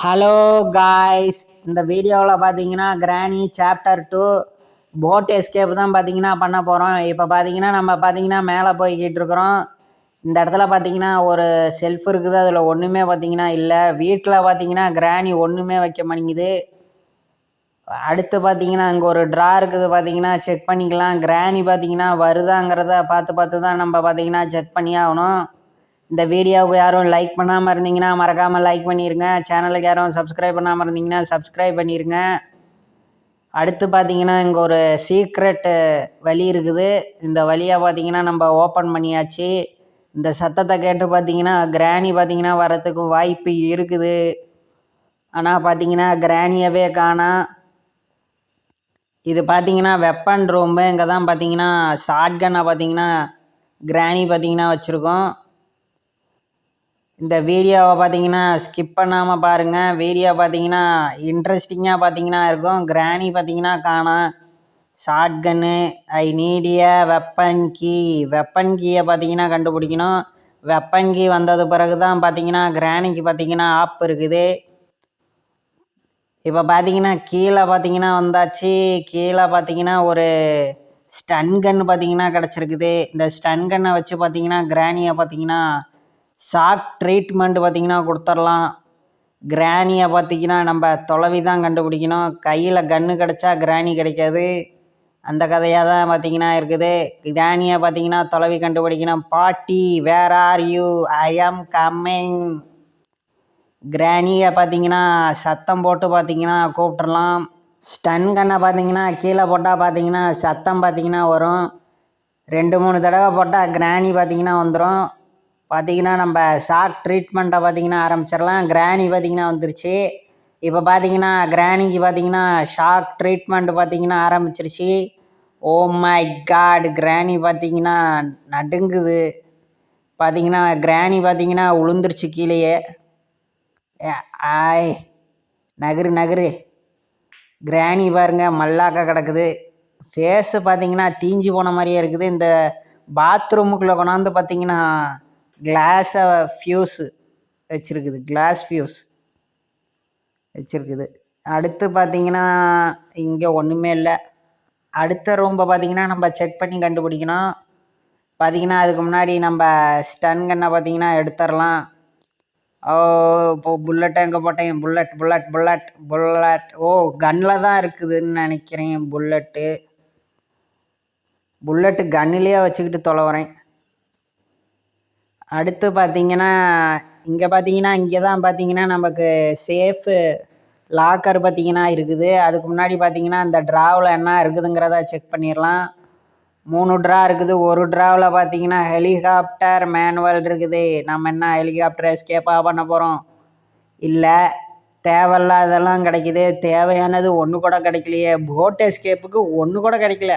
Hello guys, இந்த வீடியோவில் பார்த்தீங்கன்னா கிராணி சாப்டர் 2 போட் எஸ்கேப் தான் பார்த்தீங்கன்னா பண்ண போகிறோம். இப்போ பார்த்தீங்கன்னா நம்ம பார்த்தீங்கன்னா மேலே போய்கிட்டு இருக்கிறோம். இந்த இடத்துல பார்த்தீங்கன்னா ஒரு செல்ஃப் இருக்குது, அதில் ஒன்றுமே பார்த்தீங்கன்னா இல்லை. வீட்டில் பார்த்தீங்கன்னா கிராணி ஒன்றுமே வைக்க மாட்டேங்குது. அடுத்து பார்த்தீங்கன்னா அங்கே ஒரு ட்ரா இருக்குது, பார்த்தீங்கன்னா செக் பண்ணிக்கலாம். கிராணி பார்த்தீங்கன்னா வருதாங்கிறத பார்த்து தான் நம்ம பார்த்தீங்கன்னா செக் பண்ணி ஆகணும். இந்த வீடியோவுக்கு யாரும் லைக் பண்ணாமல் இருந்தீங்கன்னா மறக்காமல் லைக் பண்ணிடுங்க. சேனலுக்கு யாரும் சப்ஸ்கிரைப் பண்ணாமல் இருந்தீங்கன்னா சப்ஸ்கிரைப் பண்ணிடுங்க. அடுத்து பார்த்தீங்கன்னா இங்கே ஒரு சீக்ரெட் வழி இருக்குது. இந்த வழியாக பார்த்தீங்கன்னா நம்ம ஓப்பன் பண்ணியாச்சு. இந்த சத்தத்தை கேட்டு பார்த்தீங்கன்னா கிராணி பார்த்தீங்கன்னா வரத்துக்கு வாய்ப்பு இருக்குது. ஆனால் பார்த்தீங்கன்னா கிராணியவே காணோம். இது பார்த்தீங்கன்னா வெப்பன் ரூம்பு. இங்கே தான் பார்த்தீங்கன்னா ஷார்ட் கன்னை பார்த்தீங்கன்னா கிராணி பார்த்தீங்கன்னா வச்சுருக்கோம். இந்த வீடியோவை பார்த்தீங்கன்னா ஸ்கிப் பண்ணாமல் பாருங்கள். வீடியோ பார்த்தீங்கன்னா இன்ட்ரெஸ்டிங்காக பார்த்தீங்கன்னா இருக்கும். கிராணி பார்த்தீங்கன்னா காணோம். ஷார்ட் கன்னு, ஐ நீடிய வெப்பன் கீயை பார்த்தீங்கன்னா கண்டுபிடிக்கணும். வெப்பன் கீ வந்தது பிறகு தான் பார்த்தீங்கன்னா கிராணிக்கு பார்த்தீங்கன்னா ஆப் இருக்குது. இப்போ பார்த்தீங்கன்னா கீழே பார்த்தீங்கன்னா வந்தாச்சு. கீழே பார்த்தீங்கன்னா ஒரு ஸ்டன் கன் பார்த்தீங்கன்னா கிடச்சிருக்குது. இந்த ஸ்டன் கன்னை வச்சு பார்த்தீங்கன்னா கிராணியை பார்த்தீங்கன்னா ஷாக் ட்ரீட்மெண்ட் பார்த்தீங்கன்னா கொடுத்துடலாம். கிராணியை பார்த்தீங்கன்னா நம்ம தொலைவி தான் கண்டுபிடிக்கணும். கையில் கன்று கிடச்சா கிராணி கிடைக்காது. அந்த கதையாக தான் பார்த்தீங்கன்னா இருக்குது. கிராணியை பார்த்தீங்கன்னா தொலைவி கண்டுபிடிக்கணும். பாட்டி வேர் ஆர் யூ, ஐ ஆம் கம்மிங். கிராணியை பார்த்தீங்கன்னா சத்தம் போட்டு பார்த்தீங்கன்னா கூப்பிட்றலாம். ஸ்டன் கன்னை பார்த்தீங்கன்னா கீழே போட்டால் பார்த்தீங்கன்னா சத்தம் பார்த்தீங்கன்னா வரும். 2-3 தடவை போட்டால் கிராணி பார்த்தீங்கன்னா வந்துடும். பார்த்தீங்கன்னா நம்ம ஷாக் ட்ரீட்மெண்ட்டை பார்த்தீங்கன்னா ஆரம்பிச்சிடலாம். கிராணி பார்த்தீங்கன்னா வந்துருச்சு. இப்போ பார்த்தீங்கன்னா கிராணிக்கு பார்த்தீங்கன்னா ஷாக் ட்ரீட்மெண்ட் பார்த்தீங்கன்னா ஆரம்பிச்சிருச்சு. ஓ மை காட், கிராணி பார்த்தீங்கன்னா நடுங்குது. பார்த்தீங்கன்னா கிராணி பார்த்தீங்கன்னா உளுந்துருச்சு கீழேயே. ஆய், நகரு. கிராணி பாருங்க மல்லாக்க கிடக்குது. ஃபேஸு பார்த்தீங்கன்னா தீஞ்சு போன மாதிரியே இருக்குது. இந்த பாத்ரூமுக்குள்ளே கொண்டாந்து பார்த்தீங்கன்னா கிளாஸ் ஃபியூஸ் வச்சுருக்குது. அடுத்து பார்த்தீங்கன்னா இங்கே ஒன்றுமே இல்லை. அடுத்த ரூம்பை பார்த்தீங்கன்னா நம்ம செக் பண்ணி கண்டுபிடிக்கணும். பார்த்தீங்கன்னா அதுக்கு முன்னாடி நம்ம ஸ்டன் கன்னை பார்த்தீங்கன்னா எடுத்துடலாம். இப்போ புல்லட்டை எங்கே போட்டேன்? புல்லட் ஓ கன்னில் தான் இருக்குதுன்னு நினைக்கிறேன். புல்லட்டு கன்னிலேயே வச்சுக்கிட்டு தொலைவுறேன். அடுத்து பார்த்தீங்கன்னா இங்கே தான் பார்த்தீங்கன்னா நமக்கு சேஃபு லாக்கர் பார்த்தீங்கன்னா இருக்குது. அதுக்கு முன்னாடி பார்த்தீங்கன்னா இந்த ட்ராவில் என்ன இருக்குதுங்கிறத செக் பண்ணிடலாம். 3 ட்ரா இருக்குது. ஒரு ட்ராவில் பார்த்தீங்கன்னா ஹெலிகாப்டர் மேனுவல் இருக்குது. நம்ம என்ன ஹெலிகாப்டர் எஸ்கேப்பாக பண்ண போகிறோம்? இல்லை, தேவையில்லாதெல்லாம் கிடைக்கிது. தேவையானது ஒன்று கூட கிடைக்கலையே. போட் எஸ்கேப்புக்கு ஒன்று கூட கிடைக்கல.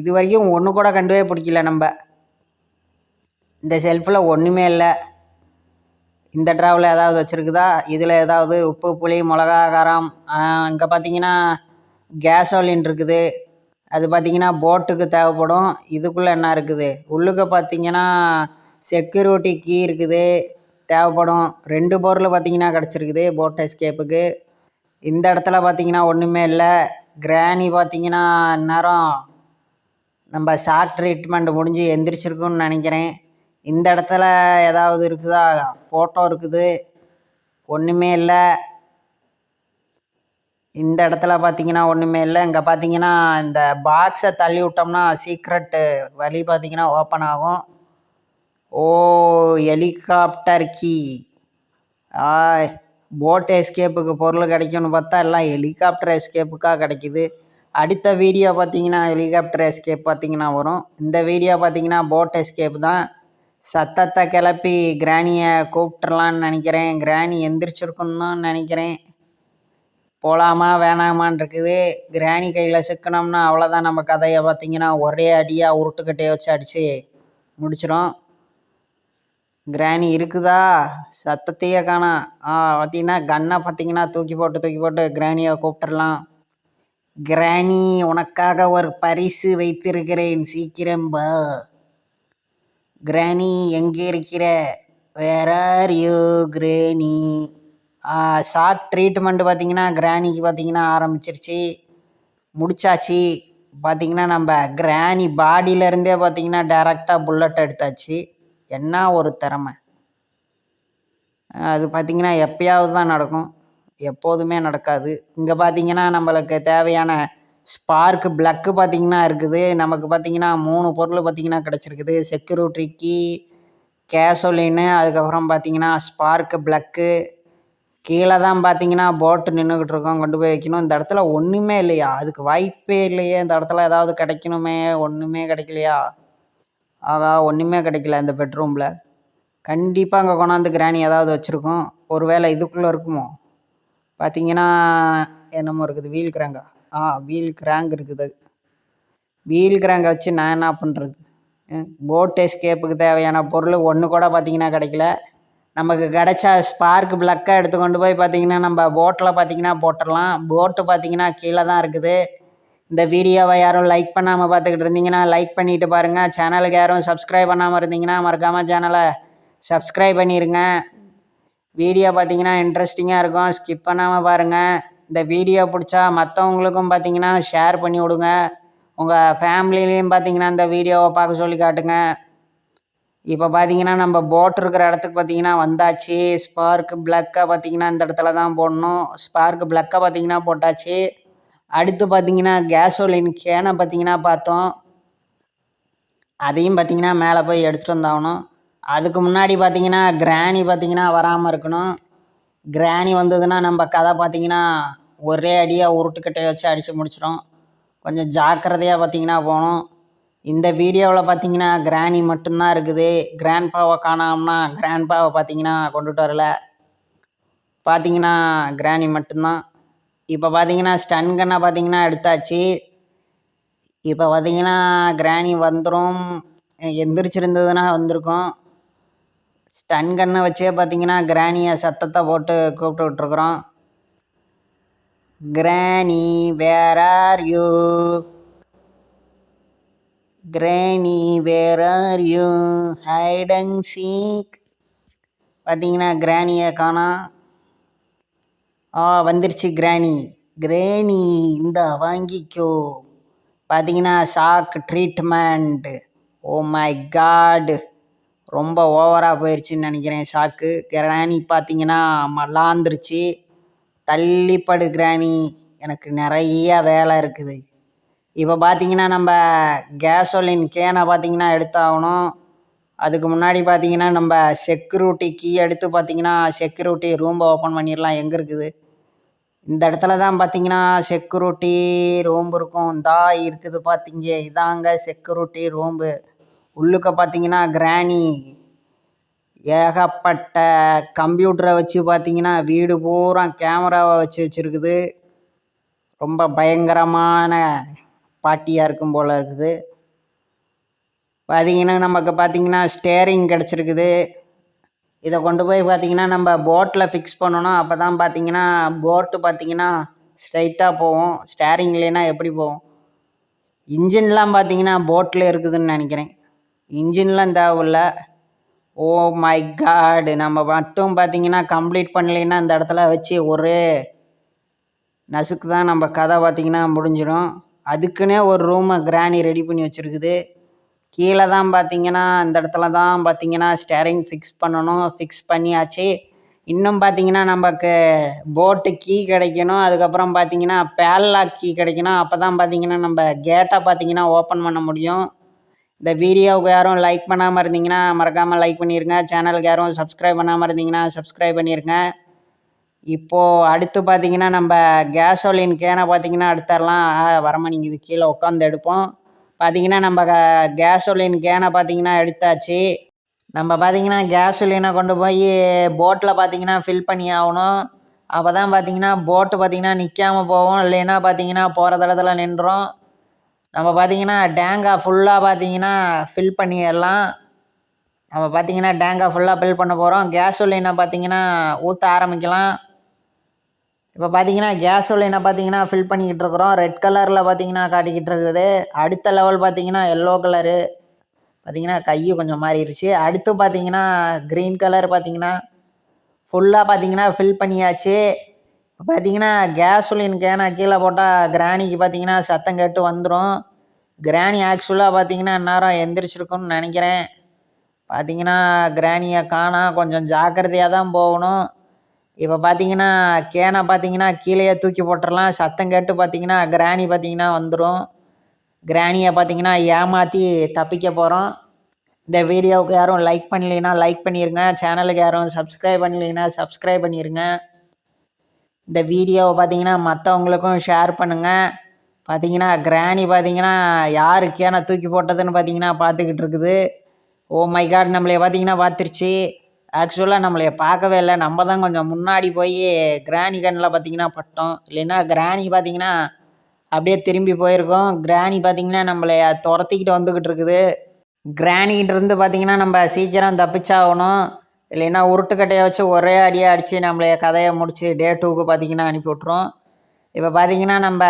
இது வரைக்கும் ஒன்று கூட கண்டுவே பிடிக்கல. நம்ம இந்த செல்ஃபில் ஒன்றுமே இல்லை. இந்த ட்ராவில் ஏதாவது வச்சுருக்குதா? இதில் ஏதாவது உப்பு, புளி, மிளகா, காரம். இங்கே பார்த்தீங்கன்னா கேஸோலின் இருக்குது. அது பார்த்தீங்கன்னா போட்டுக்கு தேவைப்படும். இதுக்குள்ளே என்ன இருக்குது? உள்ளுக்கு பார்த்தீங்கன்னா செக்யூரிட்டி கீ இருக்குது, தேவைப்படும். 2 பொருள் பார்த்தீங்கன்னா கிடச்சிருக்குது போட் எஸ்கேப்புக்கு. இந்த இடத்துல பார்த்தீங்கன்னா ஒன்றுமே இல்லை. கிராணி பார்த்தீங்கன்னா இந்நேரம் நம்ம ஷாக் ட்ரீட்மெண்ட் முடிஞ்சு எந்திரிச்சிருக்குன்னு நினைக்கிறேன். இந்த இடத்துல ஏதாவது இருக்குதா? ஃபோட்டோ இருக்குது, ஒன்றுமே இல்லை. இந்த இடத்துல பார்த்தீங்கன்னா ஒன்றுமே இல்லை. இங்கே பார்த்தீங்கன்னா இந்த பாக்ஸை தள்ளி விட்டோம்னா சீக்ரெட்டு வழி பார்த்தீங்கன்னா ஓப்பன் ஆகும். ஓ ஹெலிகாப்டர் கீ. போட் எஸ்கேப்புக்கு பொருள் கிடைக்கும்னு பார்த்தா எல்லாம் ஹெலிகாப்டர் எஸ்கேப்புக்காக கிடைக்கிது. அடுத்த வீடியோ பார்த்தீங்கன்னா ஹெலிகாப்டர் எஸ்கேப் பார்த்தீங்கன்னா வரும். இந்த வீடியோ பார்த்தீங்கன்னா போட் எஸ்கேப் தான். சத்தத்தை கிளப்பி கிராணியை கூப்பிட்றலான்னு நினைக்கிறேன். கிராணி எந்திரிச்சிருக்குன்னு தான் நினைக்கிறேன். போகலாமா வேணாமான் இருக்குது. கிராணி கையில் சிக்கனம்னா அவ்வளோதான். நம்ம கதையை பார்த்தீங்கன்னா ஒரே அடியாக உருட்டுக்கட்டையை வச்சு அடித்து முடிச்சிடும். கிராணி இருக்குதா? சத்தத்தையே காணோம். பார்த்தீங்கன்னா கன்னை பார்த்தீங்கன்னா தூக்கி போட்டு கிராணியை கூப்பிட்டுடலாம். கிராணி, உனக்காக ஒரு பரிசு வைத்திருக்கிறேன், சீக்கிரம் பா. கிராணி எங்கே இருக்கிற? வேர் ஆர் யூ கிராணி? ஷாக் ட்ரீட்மெண்ட் பார்த்திங்கன்னா கிராணிக்கு பார்த்திங்கன்னா ஆரம்பிச்சிருச்சு, முடிச்சாச்சு. பார்த்திங்கன்னா நம்ம கிராணி பாடியிலேருந்தே பார்த்திங்கன்னா டைரெக்டாக புல்லட் எடுத்தாச்சு. என்ன ஒரு திறமை! அது பார்த்திங்கன்னா எப்பயாவது தான் நடக்கும், எப்போதுமே நடக்காது. இங்கே பார்த்திங்கன்னா நம்மளுக்கு தேவையான ஸ்பார்க் ப்ளக்கு பார்த்திங்கன்னா இருக்குது. நமக்கு பார்த்திங்கன்னா 3 பொருள் பார்த்திங்கன்னா கிடச்சிருக்குது. செக்யூரிட்டி கீ, கேசோலின்னு, அதுக்கப்புறம் பார்த்திங்கன்னா ஸ்பார்க் ப்ளக்கு. கீழே தான் பார்த்திங்கன்னா போட்டு நின்றுக்கிட்டு இருக்கோம், கொண்டு போய் வைக்கணும். இந்த இடத்துல ஒன்றுமே இல்லையா? அதுக்கு வாய்ப்பே இல்லையே. இந்த இடத்துல ஏதாவது கிடைக்கணுமே, ஒன்றுமே கிடைக்கலையா? ஆகா, ஒன்றுமே கிடைக்கல இந்த பெட்ரூமில். கண்டிப்பாக அங்கே கொண்டாந்து கிராணி ஏதாவது வச்சுருக்கோம். ஒரு வேளை இதுக்குள்ளே இருக்குமோ? பார்த்திங்கன்னா என்னமோ இருக்குது, வீல் கிராங்கா? வீல் கிராங்க் இருக்குது. வீல் கிராங்கை வச்சு நான் என்ன பண்ணுறது? போட் எஸ்கேப்புக்கு தேவையான பொருள் ஒன்று கூட பார்த்திங்கன்னா கிடைக்கல. நமக்கு கிடைச்சா ஸ்பார்க் ப்ளக்கை எடுத்து கொண்டு போய் பார்த்திங்கன்னா நம்ம போட்டில் பார்த்திங்கன்னா போட்டுடலாம். போட்டு பார்த்திங்கன்னா கீழே தான் இருக்குது. இந்த வீடியோவை யாரும் லைக் பண்ணாமல் பார்த்துக்கிட்டு இருந்தீங்கன்னா லைக் பண்ணிவிட்டு பாருங்கள். சேனலுக்கு யாரும் சப்ஸ்கிரைப் பண்ணாமல் இருந்தீங்கன்னா மறக்காமல் சேனலை சப்ஸ்கிரைப் பண்ணிடுங்க. வீடியோ பார்த்திங்கன்னா இன்ட்ரெஸ்டிங்காக இருக்கும், ஸ்கிப் பண்ணாமல் பாருங்கள். இந்த வீடியோ பிடிச்சா மற்றவங்களுக்கும் பார்த்திங்கன்னா ஷேர் பண்ணி விடுங்க. உங்கள் ஃபேமிலிலையும் பார்த்திங்கன்னா இந்த வீடியோவை பார்க்க சொல்லி காட்டுங்க. இப்போ பார்த்திங்கன்னா நம்ம போட் இருக்கிற இடத்துக்கு பார்த்திங்கன்னா வந்தாச்சு. ஸ்பார்க் ப்ளக்கை பார்த்திங்கன்னா இந்த இடத்துல தான் போடணும். ஸ்பார்க் ப்ளக்கை பார்த்திங்கன்னா போட்டாச்சு. அடுத்து பார்த்திங்கன்னா கேசோலின் கேனை பார்த்திங்கன்னா பார்த்தோம். அதையும் பார்த்திங்கன்னா மேலே போய் எடுத்துகிட்டு வந்தாகணும். அதுக்கு முன்னாடி பார்த்திங்கன்னா கிராணி பார்த்திங்கன்னா வராமல் இருக்கணும். கிராணி வந்ததுன்னா நம்ம கதை பார்த்திங்கன்னா ஒரே அடியாக உருட்டுக்கட்டையை வச்சு அடித்து முடிச்சிடும். கொஞ்சம் ஜாக்கிரதையாக பார்த்திங்கன்னா போகணும். இந்த வீடியோவில் பார்த்திங்கன்னா கிராணி மட்டும்தான் இருக்குது. கிராண்ட்பாவை காணாமனா கிராண்ட்பாவை பார்த்திங்கன்னா கொண்டுட்டு வரல. பார்த்திங்கன்னா கிராணி மட்டும்தான். இப்போ பார்த்திங்கன்னா ஸ்டன் கன்னை பார்த்திங்கன்னா எடுத்தாச்சு. இப்போ பார்த்திங்கன்னா கிராணி வந்துடும். எந்திரிச்சிருந்ததுன்னா வந்திருக்கும். ஸ்டன் கன்னை வச்சே பார்த்திங்கன்னா கிராணியை சத்தத்தை போட்டு கூப்பிட்டு விட்டுருக்குறோம். கிராணி where are you, granny where are you, hide and seek. பார்த்திங்கன்னா கிராணியை காணோம். வந்துருச்சு கிராணி. கிராணி இந்த வாங்கிக்கோ. பார்த்திங்கன்னா shock treatment. Oh my God, ரொம்ப ஓவராக போயிடுச்சுன்னு நினைக்கிறேன் ஷாக்கு. கிராணி பார்த்திங்கன்னா மல்லாந்துருச்சு. தள்ளிப்படு கிராணி, எனக்கு நிறைய வேலை இருக்குது. இப்போ பார்த்திங்கன்னா நம்ம கேசோலின் கேனை பார்த்திங்கன்னா எடுத்தாகணும். அதுக்கு முன்னாடி பார்த்திங்கன்னா நம்ம செக்யூரிட்டி கீ எடுத்து பார்த்திங்கன்னா செக்யூரிட்டி ரூம்பை ஓப்பன் பண்ணிடலாம். எங்கே இருக்குது? இந்த இடத்துல தான் பார்த்திங்கன்னா செக்யூரிட்டி ரூம் இருக்கும். இந்தா இருக்குது பார்த்திங்க, இதாங்க செக்யூரிட்டி ரூம்பு. உள்ளுக்க பார்த்திங்கன்னா கிராணி ஏகப்பட்ட கம்ப்யூட்டரை வச்சு பார்த்திங்கன்னா வீடு பூரா கேமராவை வச்சு வச்சுருக்குது. ரொம்ப பயங்கரமான பாட்டியாக இருக்கும் போல் இருக்குது. பார்த்திங்கன்னா நமக்கு பார்த்திங்கன்னா ஸ்டேரிங் கிடச்சிருக்குது. இதை கொண்டு போய் பார்த்திங்கன்னா நம்ம போட்டில் ஃபிக்ஸ் பண்ணணும். அப்போ தான் பார்த்திங்கன்னா போட்டு பார்த்திங்கன்னா ஸ்ட்ரைட்டாக போகும். ஸ்டேரிங் இல்லைன்னா எப்படி போகும்? இன்ஜின்லாம் பார்த்திங்கன்னா போட்டில் இருக்குதுன்னு நினைக்கிறேன். இன்ஜின்லாம் தேவையில்ல. ஓ மை காட், நம்ம மட்டும் பார்த்திங்கன்னா கம்ப்ளீட் பண்ணலைன்னா அந்த இடத்துல வச்சு ஒரே நசுக்கு தான் நம்ம கதை பார்த்திங்கன்னா முடிஞ்சிடும். அதுக்குன்னே ஒரு ரூமை கிராணி ரெடி பண்ணி வச்சுருக்குது. கீழே தான் பார்த்திங்கன்னா இந்த இடத்துல தான் பார்த்திங்கன்னா ஸ்டேரிங் ஃபிக்ஸ் பண்ணணும். ஃபிக்ஸ் பண்ணியாச்சு. இன்னும் பார்த்திங்கன்னா நமக்கு போட்டு கீ கிடைக்கணும். அதுக்கப்புறம் பார்த்திங்கன்னா பேட்லாக் கீ கிடைக்கணும். அப்போ தான் பார்த்திங்கன்னா நம்ம கேட்டை பார்த்திங்கன்னா ஓப்பன் பண்ண முடியும். இந்த வீடியோவுக்கு யாரும் லைக் பண்ணாமல் இருந்தீங்கன்னா மறக்காமல் லைக் பண்ணிடுங்க. சேனலுக்கு யாரும் சப்ஸ்கிரைப் பண்ணாமல் இருந்தீங்கன்னா சப்ஸ்கிரைப் பண்ணிடுங்க. இப்போது அடுத்து பார்த்திங்கன்னா நம்ம கேசோலின் கேனை பார்த்திங்கன்னா எடுத்துடலாம். வரமாட்டேங்குது, கீழே உட்காந்து எடுப்போம். பார்த்திங்கன்னா நம்ம கேசோலின் கேனை பார்த்திங்கன்னா எடுத்தாச்சு. நம்ம பார்த்திங்கன்னா கேசோலினை கொண்டு போய் போட்டில் பார்த்திங்கன்னா ஃபில் பண்ணி ஆகணும். அப்போ தான் பார்த்திங்கன்னா போட்டு பார்த்திங்கன்னா நிற்காமல் போகும். இல்லைன்னா பார்த்திங்கன்னா போகிற தடத்துல நின்றோம். நம்ம பார்த்திங்கன்னா டேங்கா ஃபுல்லாக பார்த்திங்கன்னா ஃபில் பண்ணிடலாம். நம்ம பார்த்திங்கன்னா டேங்கா ஃபுல்லாக ஃபில் பண்ண போகிறோம். கேசோலினை பார்த்திங்கன்னா ஊற்ற ஆரம்பிக்கலாம். இப்போ பார்த்திங்கன்னா கேசோலினை பார்த்திங்கன்னா ஃபில் பண்ணிக்கிட்டு இருக்கிறோம். ரெட் கலரில் பார்த்திங்கன்னா காட்டிக்கிட்டு இருக்குது. அடுத்த லெவல் பார்த்திங்கன்னா எல்லோ கலரு. பார்த்திங்கன்னா கை கொஞ்சம் மாறிடுச்சு. அடுத்து பார்த்திங்கன்னா க்ரீன் கலர் பார்த்திங்கன்னா ஃபுல்லாக பார்த்தீங்கன்னா ஃபில் பண்ணியாச்சு. இப்போ பார்த்தீங்கன்னா கேஸோலின் கேனை கீழே போட்டால் கிராணிக்கு பார்த்தீங்கன்னா சத்தம் கேட்டு வந்துடும். கிராணி ஆக்சுவலாக பார்த்தீங்கன்னா இந்நேரம் எந்திரிச்சிருக்குன்னு நினைக்கிறேன். பார்த்தீங்கன்னா கிராணியை காணோம். கொஞ்சம் ஜாக்கிரதையாக தான் போகணும். இப்போ பார்த்தீங்கன்னா கேனை பார்த்தீங்கன்னா கீழேயே தூக்கி போட்டுடலாம். சத்தம் கேட்டு பார்த்தீங்கன்னா கிராணி பார்த்தீங்கன்னா வந்துடும். கிராணியை பார்த்தீங்கன்னா ஏமாற்றி தப்பிக்க போகிறோம். இந்த வீடியோவுக்கு யாரும் லைக் பண்ணலைன்னா லைக் பண்ணிடுங்க. சேனலுக்கு யாரும் சப்ஸ்கிரைப் பண்ணலைன்னா சப்ஸ்கிரைப் பண்ணிடுங்க. இந்த வீடியோவை பார்த்தீங்கன்னா மற்றவங்களுக்கும் ஷேர் பண்ணுங்கள். பார்த்தீங்கன்னா கிராணி பார்த்தீங்கன்னா யார் கேனை தூக்கி போட்டதுன்னு பார்த்தீங்கன்னா பார்த்துக்கிட்டு இருக்குது. ஓ மை காட், நம்மளைய பார்த்தீங்கன்னா பார்த்துருச்சு. ஆக்சுவலாக நம்மளைய பார்க்கவே இல்லை. நம்ம தான் கொஞ்சம் முன்னாடி போய் கிராணி கண்ணில் பார்த்தீங்கன்னா பட்டோம். இல்லைன்னா கிராணி பார்த்தீங்கன்னா அப்படியே திரும்பி போயிருக்கோம். கிராணி பார்த்தீங்கன்னா நம்மளைய துரத்திக்கிட்டு வந்துக்கிட்டு இருக்குது. கிராணிகிட்டேருந்து பார்த்தீங்கன்னா நம்ம சீக்கிரம் தப்பிச்சாகணும். இல்லைன்னா உருட்டுக்கட்டையை வச்சு ஒரே அடியாக அடித்து நம்மளைய கதையை முடித்து டே 2க்கு பார்த்தீங்கன்னா அனுப்பி விட்ருவோம். இப்போ பார்த்தீங்கன்னா நம்ம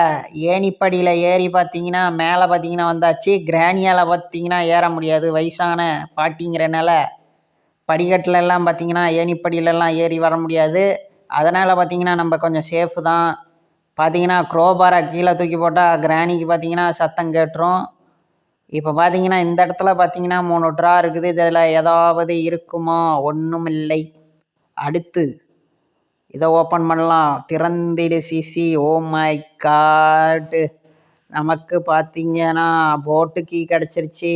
ஏணிப்படியில் ஏறி பார்த்தீங்கன்னா மேலே பார்த்தீங்கன்னா வந்தாச்சு. கிராணியால் பார்த்தீங்கன்னா ஏற முடியாது, வயசான பாட்டிங்கிறனால படிக்கட்டிலெல்லாம் பார்த்தீங்கன்னா ஏணிப்படியிலெல்லாம் ஏறி வர முடியாது. அதனால் பார்த்தீங்கன்னா நம்ம கொஞ்சம் சேஃபு தான். பார்த்தீங்கன்னா க்ரோபாரை கீழே தூக்கி போட்டால் கிராணிக்கு பார்த்தீங்கன்னா சத்தம் கேட்டுரும். இப்போ பார்த்தீங்கன்னா இந்த இடத்துல பார்த்தீங்கன்னா 3 ட்ரா இருக்குது. இதில் ஏதாவது இருக்குமா? ஒன்றும் இல்லை. அடுத்து இதை ஓப்பன் பண்ணலாம். திறந்திடு சிசி. ஓ மை காட், நமக்கு பார்த்தீங்கன்னா போட்டு கீ கிடச்சிருச்சு.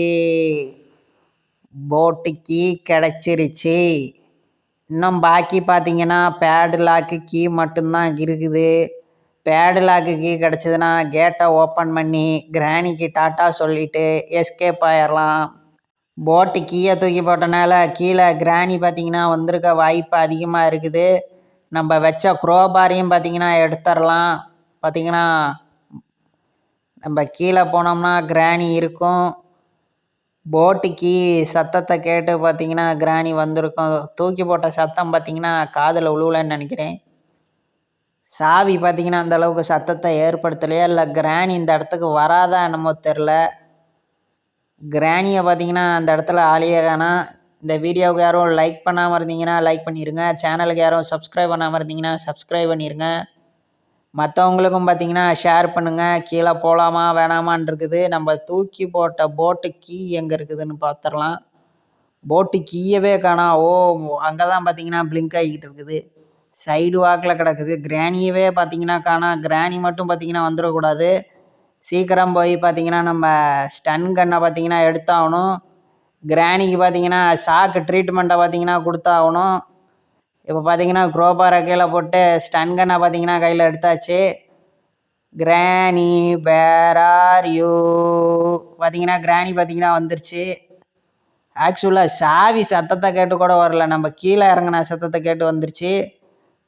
போட்டு கீ கிடச்சிருச்சு. இன்னும் பாக்கி பார்த்தீங்கன்னா பேடு லாக்கு கீ மட்டும்தான் இருக்குது. பேடு லாக்கு கீ கிடச்சிதுன்னா கேட்டை ஓப்பன் பண்ணி கிராணிக்கு டாட்டா சொல்லிவிட்டு எஸ்கேப் ஆயிடலாம். போட்டு கீயை தூக்கி போட்டனால கீழே கிராணி பார்த்தீங்கன்னா வந்திருக்க வாய்ப்பு அதிகமாக இருக்குது. நம்ம வச்ச க்ரோபாரையும் பார்த்தீங்கன்னா எடுத்துடலாம். பார்த்தீங்கன்னா நம்ம கீழே போனோம்னா கிராணி இருக்கும். போட்டு கீ சத்தத்தை கேட்டு பார்த்தீங்கன்னா கிராணி வந்திருக்கும். தூக்கி போட்ட சத்தம் பார்த்தீங்கன்னா காதில் உழுவலன்னு நினைக்கிறேன். சாவி பார்த்தீங்கன்னா அந்தளவுக்கு சத்தத்தை ஏற்படுத்தலையா, இல்லை கிராணி இந்த இடத்துக்கு வராதா என்னமோ தெரில. கிராணியை பார்த்தீங்கன்னா அந்த இடத்துல ஆளையே காணோம். இந்த வீடியோவுக்கு யாரும் லைக் பண்ணாமல் இருந்தீங்கன்னா லைக் பண்ணிடுங்க. சேனலுக்கு யாரும் சப்ஸ்கிரைப் பண்ணாமல் இருந்தீங்கன்னா சப்ஸ்கிரைப் பண்ணிடுங்க. மற்றவங்களுக்கும் பார்த்தீங்கன்னா ஷேர் பண்ணுங்கள். கீழே போகலாமா வேணாமான் இருக்குது. நம்ம தூக்கி போட்ட போட்டு கீ எங்கே இருக்குதுன்னு பார்த்துடலாம். போட்டு கீயவே காணோம். ஓ, அங்கே தான் பார்த்தீங்கன்னா பிளிங்க் ஆகிக்கிட்டு இருக்குது. சைடு வாக்கில் கிடக்குது. கிராணியவே பார்த்தீங்கன்னா காணோம். கிராணி மட்டும் பார்த்தீங்கன்னா வந்துடக்கூடாது. சீக்கிரம் போய் பார்த்தீங்கன்னா நம்ம ஸ்டன் கன்னை பார்த்தீங்கன்னா எடுத்தாகணும். கிராணிக்கு பார்த்தீங்கன்னா ஷாக்கு ட்ரீட்மெண்ட்டை பார்த்தீங்கன்னா கொடுத்தாகணும். இப்போ பார்த்தீங்கன்னா க்ரோபாரை கீழே போட்டு ஸ்டன் கன்னை பார்த்தீங்கன்னா கையில் எடுத்தாச்சு. கிராணி வேர் ஆர் யூ? பார்த்தீங்கன்னா கிராணி பார்த்தீங்கன்னா வந்துருச்சு. ஆக்சுவலாக சாவி சத்தத்தை கேட்டு கூட வரல, நம்ம கீழே இறங்கின சத்தத்தை கேட்டு வந்துருச்சு.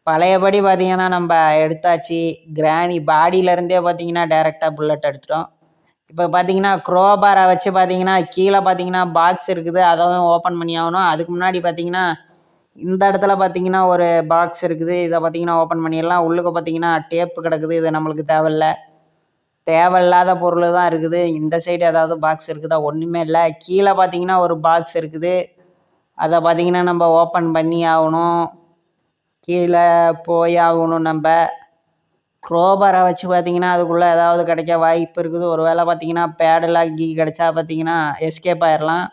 பழையபடி பார்த்தீங்கன்னா நம்ம எடுத்தாச்சு. கிராணி பாடியிலேருந்தே பார்த்தீங்கன்னா டைரெக்டாக புல்லட் எடுத்துட்டோம். இப்போ பார்த்தீங்கன்னா க்ரோபாரை வச்சு பார்த்தீங்கன்னா கீழே பார்த்தீங்கன்னா பாக்ஸ் இருக்குது, அதவும் ஓப்பன் பண்ணி ஆகணும். அதுக்கு முன்னாடி பார்த்தீங்கன்னா இந்த இடத்துல பார்த்தீங்கன்னா ஒரு பாக்ஸ் இருக்குது. இதை பார்த்தீங்கன்னா ஓப்பன் பண்ணிடலாம். உள்ளுக்கு பார்த்தீங்கன்னா டேப்பு கிடக்குது. இது நம்மளுக்கு தேவையில்லாத பொருள் தான் இருக்குது. இந்த சைடு ஏதாவது பாக்ஸ் இருக்குதா? ஒன்றுமே இல்லை. கீழே பார்த்தீங்கன்னா ஒரு பாக்ஸ் இருக்குது. அதை பார்த்தீங்கன்னா நம்ம ஓப்பன் பண்ணி ஆகணும். கீழே போய் ஆகணும். நம்ம க்ரோபாரை வச்சு பார்த்தீங்கன்னா அதுக்குள்ளே ஏதாவது கிடைக்க வாய்ப்பு இருக்குது. ஒரு வேளை பார்த்தீங்கன்னா பேடலாக் கீ கிடைச்சா பார்த்தீங்கன்னா எஸ்கேப் ஆயிடலாம்.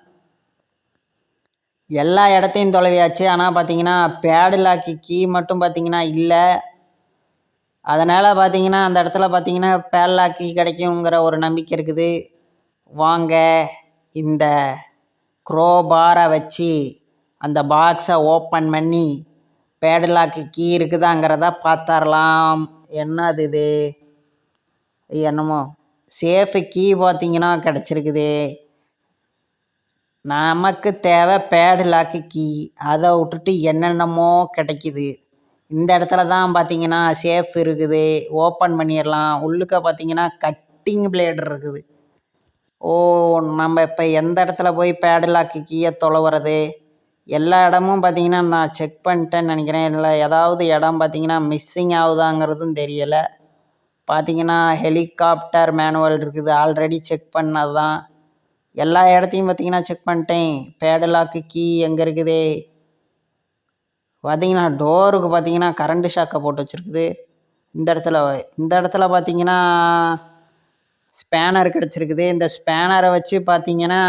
எல்லா இடத்தையும் தொலைவியாச்சு. ஆனால் பார்த்தீங்கன்னா பேடலாக்கு கீ மட்டும் பார்த்தீங்கன்னா இல்லை. அதனால் பார்த்தீங்கன்னா அந்த இடத்துல பார்த்தீங்கன்னா பேடலாக் கீ கிடைக்குங்கிற ஒரு நம்பிக்கை இருக்குது. வாங்க இந்த க்ரோபாரை வச்சு அந்த பாக்ஸை ஓப்பன் பண்ணி பேடலாக்கு கீ இருக்குதாங்கிறத பார்த்துடலாம். என்னது இது? என்னமோ சேஃபு கீ பார்த்தீங்கன்னா கிடச்சிருக்குது. நமக்கு தேவை பேடலாக்கு கீ. அதை விட்டுட்டு என்னென்னமோ கிடைக்குது. இந்த இடத்துல தான் பார்த்தீங்கன்னா சேஃப் இருக்குது. ஓப்பன் பண்ணிடலாம். உள்ளுக்க பார்த்தீங்கன்னா கட்டிங் பிளேடு இருக்குது. ஓ, நம்ம இப்போ எந்த இடத்துல போய் பேடலாக்கு கீயை தொலைவுறது? எல்லா இடமும் பார்த்தீங்கன்னா நான் செக் பண்ணிட்டேன்னு நினைக்கிறேன். இல்லை ஏதாவது இடம் பார்த்தீங்கன்னா மிஸ்ஸிங் ஆகுதாங்கிறதும் தெரியலை. பார்த்தீங்கன்னா ஹெலிகாப்டர் மேனுவல் இருக்குது, ஆல்ரெடி செக் பண்ணது தான். எல்லா இடத்தையும் பார்த்தீங்கன்னா செக் பண்ணிட்டேன். பேடலாக்கு கீ எங்கே இருக்குது? பார்த்தீங்கன்னா டோருக்கு பார்த்தீங்கன்னா கரண்ட்டு ஷாக்கை போட்டு வச்சுருக்குது. இந்த இடத்துல பார்த்தீங்கன்னா ஸ்பேனர் கிடச்சிருக்குது. இந்த ஸ்பேனரை வச்சு பார்த்தீங்கன்னா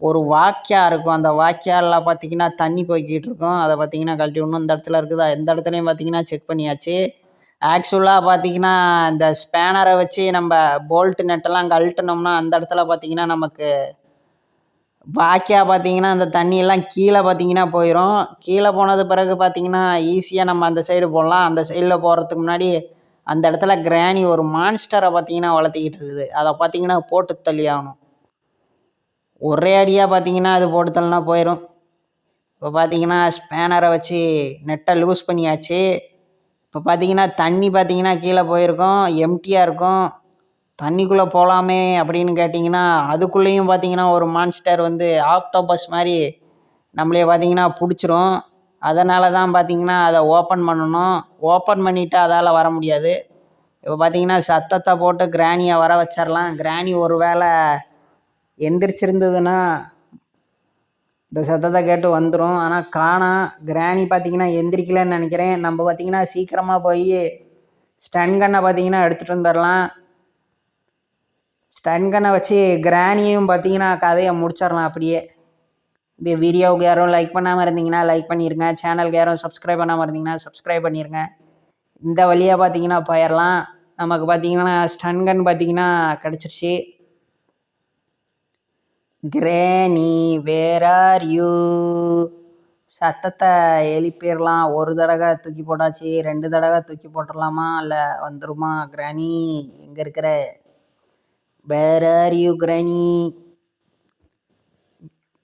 ஒரு வாய்க்கா இருக்கும். அந்த வாய்க்காலில் பார்த்தீங்கன்னா தண்ணி போய்க்கிட்டு இருக்கும். அதை பார்த்தீங்கன்னா கழட்டி விடணும். இந்த இடத்துல இருக்குதா, எந்த இடத்துலையும் பார்த்தீங்கன்னா செக் பண்ணியாச்சு. ஆக்சுவலாக பார்த்தீங்கன்னா இந்த ஸ்பேனரை வச்சு நம்ம போல்ட்டு நட்டெல்லாம் கழட்டினோம்னா அந்த இடத்துல பார்த்தீங்கன்னா நமக்கு வாய்க்கா பார்த்தீங்கன்னா அந்த தண்ணியெல்லாம் கீழே பார்த்தீங்கன்னா போயிடும். கீழே போனது பிறகு பார்த்தீங்கன்னா ஈஸியாக நம்ம அந்த சைடு போடலாம். அந்த சைடில் போகிறதுக்கு முன்னாடி அந்த இடத்துல கிராணி ஒரு மான்ஸ்டரை பார்த்தீங்கன்னா வளர்த்திக்கிட்டு இருக்குது. அதை பார்த்தீங்கன்னா போட்டு தள்ளி ஆகணும். ஒரே அடியாக பார்த்தீங்கன்னா அது போட்டு தள்ளினா போயிடும். இப்போ பார்த்தீங்கன்னா ஸ்பேனரை வச்சு நெட்டை லூஸ் பண்ணியாச்சு. இப்போ பார்த்தீங்கன்னா தண்ணி பார்த்தீங்கன்னா கீழே போயிருக்கும், எம்டியாக இருக்கும். தண்ணிக்குள்ளே போகலாமே அப்படின்னு கேட்டிங்கன்னா அதுக்குள்ளேயும் பார்த்தீங்கன்னா ஒரு மான்ஸ்டர் வந்து ஆக்டோபஸ் மாதிரி நம்மளே பார்த்தீங்கன்னா பிடிச்சிரும். அதனால தான் பார்த்தீங்கன்னா அதை ஓப்பன் பண்ணணும். ஓப்பன் பண்ணிவிட்டு அதால் வர முடியாது. இப்போ பார்த்தீங்கன்னா சத்தத்தை போட்டு கிராணியை வர வச்சிடலாம். கிராணி ஒரு வேளை எந்திரிச்சிருந்ததுன்னா இந்த சத்தத்தை கேட்டு வந்துடும். ஆனால் காணோம். கிராணி பார்த்தீங்கன்னா எந்திரிக்கலன்னு நினைக்கிறேன். நம்ம பார்த்தீங்கன்னா சீக்கிரமாக போய் ஸ்டன் கன்னை பார்த்தீங்கன்னா எடுத்துகிட்டு வந்துடலாம். ஸ்டன் கன்னை வச்சு கிராணியும் பார்த்தீங்கன்னா கதையை முடிச்சிடலாம் அப்படியே. இந்த வீடியோவுக்கு யாரும் லைக் பண்ணாமல் இருந்தீங்கன்னா லைக் பண்ணிடுங்க. சேனலுக்கு யாரும் சப்ஸ்கிரைப் பண்ணாமல் இருந்தீங்கன்னா சப்ஸ்கிரைப் பண்ணிடுங்க. இந்த வழியாக பார்த்தீங்கன்னா போயிடலாம். நமக்கு பார்த்தீங்கன்னா ஸ்டன் கன் பார்த்தீங்கன்னா கிடச்சிருச்சு. கிராணி வேர் ஆர் யூ சத்தத்தை எழுப்பிடலாம். ஒரு தடவை தூக்கி போட்டாச்சு, 2 தடவை தூக்கி போட்டுடலாமா, இல்லை வந்துருமா? கிராணி எங்கே இருக்கிற? வேர் ஆர் யூ கிராணி?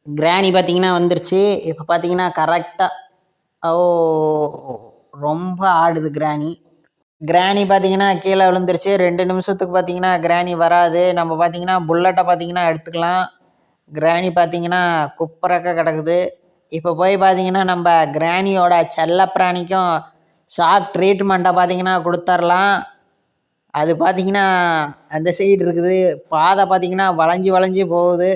கிராணி பார்த்தீங்கன்னா வந்துருச்சு. இப்போ பார்த்தீங்கன்னா கரெக்டாக ரொம்ப ஆடுது கிராணி. கிராணி பார்த்தீங்கன்னா கீழே விழுந்துருச்சு. 2 நிமிஷத்துக்கு பார்த்தீங்கன்னா கிராணி வராது. நம்ம பார்த்தீங்கன்னா புல்லட்டை பார்த்தீங்கன்னா எடுத்துக்கலாம். கிராணி பார்த்தீங்கன்னா குப்பரக்க கிடக்குது. இப்போ போய் பார்த்தீங்கன்னா நம்ம கிராணியோட செல்லப்பிராணிக்கும் ஷாக் ட்ரீட்மெண்ட்டை பார்த்தீங்கன்னா கொடுத்துர்லாம். அது பார்த்தீங்கன்னா அந்த சைடு இருக்குது. பாதை பார்த்தீங்கன்னா வளைஞ்சி வளைஞ்சி போகுது.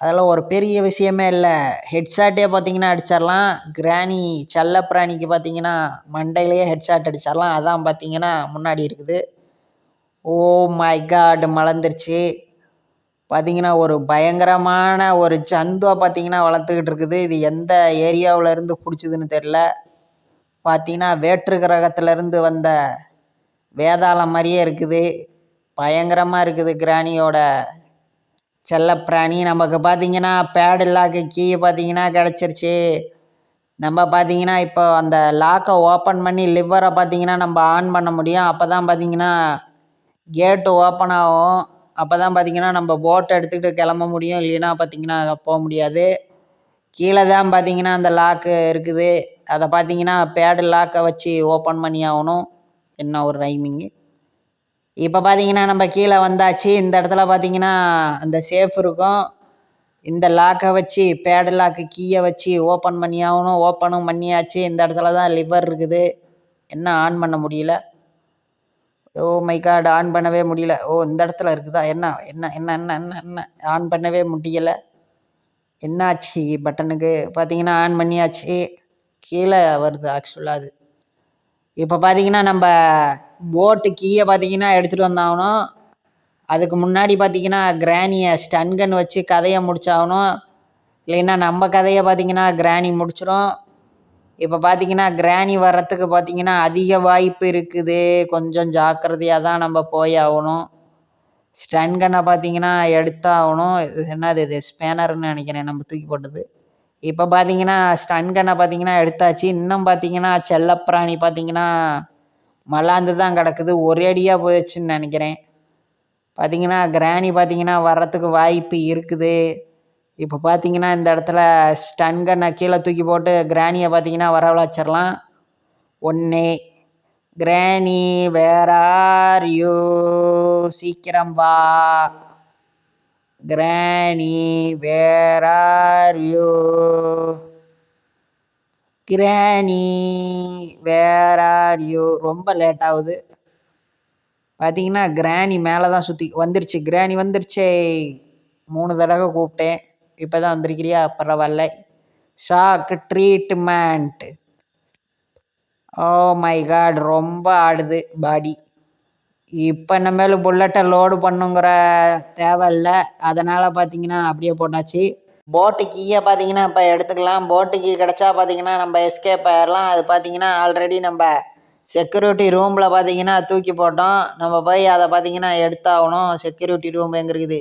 அதெல்லாம் ஒரு பெரிய விஷயமே இல்லை. ஹெட்ஷாட்டே பார்த்தீங்கன்னா அடிச்சிடலாம். கிராணி செல்லப்பிராணிக்கு பார்த்தீங்கன்னா மண்டையிலேயே ஹெட்ஷாட் அடிச்சிடலாம். அதான் பார்த்தீங்கன்னா முன்னாடி இருக்குது. ஓ மை காட், மலர்ந்துருச்சு. பார்த்தீங்கன்னா ஒரு பயங்கரமான ஒரு ஜந்துவை பார்த்தீங்கன்னா வளர்த்துக்கிட்டு இருக்குது. இது எந்த ஏரியாவிலேருந்து பிடிச்சதுன்னு தெரில. பார்த்தீங்கன்னா வேற்று கிரகத்திலேருந்து வந்த வேதாளம் மாதிரியே இருக்குது. பயங்கரமாக இருக்குது கிராணியோட செல்லப்பிராணி. நமக்கு பார்த்தீங்கன்னா பேடு லாக்கு கீ பார்த்தீங்கன்னா கிடச்சிருச்சு. நம்ம பார்த்தீங்கன்னா இப்போ அந்த லாக்கை ஓப்பன் பண்ணி லிவரை பார்த்தீங்கன்னா நம்ம ஆன் பண்ண முடியும். அப்போ தான் பார்த்தீங்கன்னா கேட்டு ஓப்பன் ஆகும். அப்போ தான் பார்த்தீங்கன்னா நம்ம போட்டை எடுத்துக்கிட்டு கிளம்ப முடியும். இல்லைன்னா பார்த்தீங்கன்னா போக முடியாது. கீழே தான் பார்த்தீங்கன்னா அந்த லாக்கு இருக்குது. அதை பார்த்தீங்கன்னா பேடு லாக்கை வச்சு ஓப்பன் பண்ணி ஆகணும். என்ன ஒரு ரைமிங்கு. இப்போ பார்த்தீங்கன்னா நம்ம கீழே வந்தாச்சு. இந்த இடத்துல பார்த்தீங்கன்னா அந்த சேஃப் இருக்கும். இந்த லாக்கை வச்சு பேடு லாக்கு கீயை வச்சு ஓப்பன் பண்ணி ஆகணும். ஓப்பனும் பண்ணியாச்சு. இந்த இடத்துல தான் லிவர் இருக்குது. என்ன ஆன் பண்ண முடியல. ஓ மை காட், ஆன் பண்ணவே முடியல. ஓ இந்த இடத்துல இருக்குதா? என்ன என்ன என்ன என்ன என்ன என்ன ஆன் பண்ணவே முடியலை. என்னாச்சு பட்டனுக்கு? பார்த்தீங்கன்னா ஆன் பண்ணியாச்சு. கீழே வருது ஆக்சுவலாக அது. இப்போ பார்த்தீங்கன்னா நம்ம போட்டு கீயை பார்த்தீங்கன்னா எடுத்துகிட்டு வந்தாகணும். அதுக்கு முன்னாடி பார்த்தீங்கன்னா கிராணியை ஸ்டன் கன் வச்சு கதையை முடிச்சாகணும். இல்லைன்னா நம்ம கதையை பார்த்தீங்கன்னா கிராணி முடிச்சிடும். இப்போ பார்த்தீங்கன்னா கிராணி வர்றதுக்கு பார்த்தீங்கன்னா அதிக வாய்ப்பு இருக்குது. கொஞ்சம் ஜாக்கிரதையாக தான் நம்ம போய் ஆகணும். ஸ்டன் கன்னை பார்த்தீங்கன்னா எடுத்தாகணும். இது என்னது, இது ஸ்பேனர்னு நினைக்கிறேன் நம்ம தூக்கி போட்டது. இப்போ பார்த்தீங்கன்னா ஸ்டன் கன்னை பார்த்தீங்கன்னா எடுத்தாச்சு. இன்னும் பார்த்தீங்கன்னா செல்லப்பிராணி பார்த்தீங்கன்னா மலாந்து தான் கிடக்குது. ஒரே அடியாக போயிடுச்சுன்னு நினைக்கிறேன். பார்த்தீங்கன்னா கிராணி பார்த்தீங்கன்னா வர்றதுக்கு வாய்ப்பு இருக்குது. இப்போ பார்த்தீங்கன்னா இந்த இடத்துல ஸ்டன் கன்னை கீழே தூக்கி போட்டு கிராணியை பார்த்தீங்கன்னா வரவழைச்சிடலாம். ஒன்று, கிராணி வேர் ஆர் யூ, சீக்கிரம் வா. கிராணி where are you, granny where are you. ரொம்ப லேட் ஆகுது. பார்த்தீங்கன்னா கிராணி மேலே தான் சுற்றி வந்துருச்சு. கிராணி வந்துருச்சே. 3 தடவை கூப்பிட்டேன். இப்போ தான் வந்திருக்கிறியா? பரவாயில்ல. Shock treatment. Oh my God, ரொம்ப ஆடுது பாடி. இப்போ இனிமேல் புல்லட்டை லோடு பண்ணுங்கிற தேவையில்லை, அதனால் பார்த்தீங்கன்னா அப்படியே போட்டாச்சு. போட்டு கீயை பார்த்தீங்கன்னா இப்போ எடுத்துக்கலாம். போட்டு கீ கிடச்சா பார்த்தீங்கன்னா நம்ம எஸ்கேப் ஆயிடலாம். அது பார்த்தீங்கன்னா ஆல்ரெடி நம்ம செக்யூரிட்டி ரூமில் பார்த்தீங்கன்னா தூக்கி போட்டோம். நம்ம போய் அதை பார்த்தீங்கன்னா எடுத்தாகணும். செக்யூரிட்டி ரூம் எங்கே இருக்குது?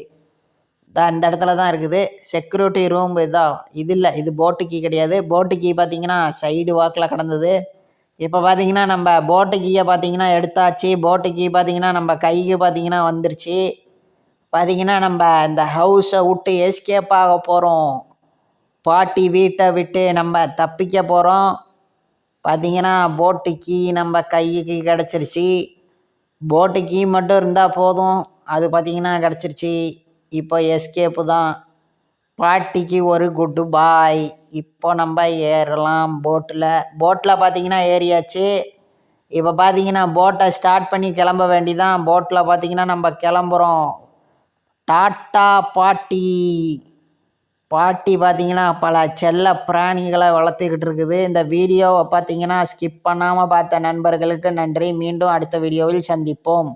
இந்த இடத்துல தான் இருக்குது செக்யூரிட்டி ரூம். இதுதான், இது இல்லை, இது போட்டு கீ கிடையாது. போட்டு கீ பார்த்தீங்கன்னா சைடு வாக்கில் கிடந்தது. இப்போ பார்த்தீங்கன்னா நம்ம போட்டு கீயை பார்த்தீங்கன்னா எடுத்தாச்சு. போட்டு கீ பார்த்தீங்கன்னா நம்ம கைக்கு பார்த்தீங்கன்னா வந்துருச்சு. பார்த்தீங்கன்னா நம்ம இந்த ஹவுஸை விட்டு எஸ்கேப் ஆக போகிறோம். பாட்டி வீட்டை விட்டு நம்ம தப்பிக்க போகிறோம். பார்த்தீங்கன்னா போட்டு கீ நம்ம கைக்கு கிடச்சிருச்சு. போட்டு கீ மட்டும் இருந்தால் போதும், அது பார்த்தீங்கன்னா கிடச்சிருச்சு. இப்போ எஸ்கேப்பு தான். பாட்டிக்கு ஒரு குட்டு பாய். இப்போ நம்ம ஏறலாம் போட்டில் பார்த்தீங்கன்னா ஏறியாச்சு. இப்போ பார்த்தீங்கன்னா போட்டை ஸ்டார்ட் பண்ணி கிளம்ப வேண்டிதான். போட்டில் பார்த்தீங்கன்னா நம்ம கிளம்புறோம். டாட்டா பாட்டி. பாட்டி பார்த்தீங்கன்னா பல செல்ல பிராணிகளை வளர்த்துக்கிட்டு இருக்குது. இந்த வீடியோவை பார்த்தீங்கன்னா ஸ்கிப் பண்ணாமல் பார்த்த நண்பர்களுக்கு நன்றி. மீண்டும் அடுத்த வீடியோவில் சந்திப்போம்.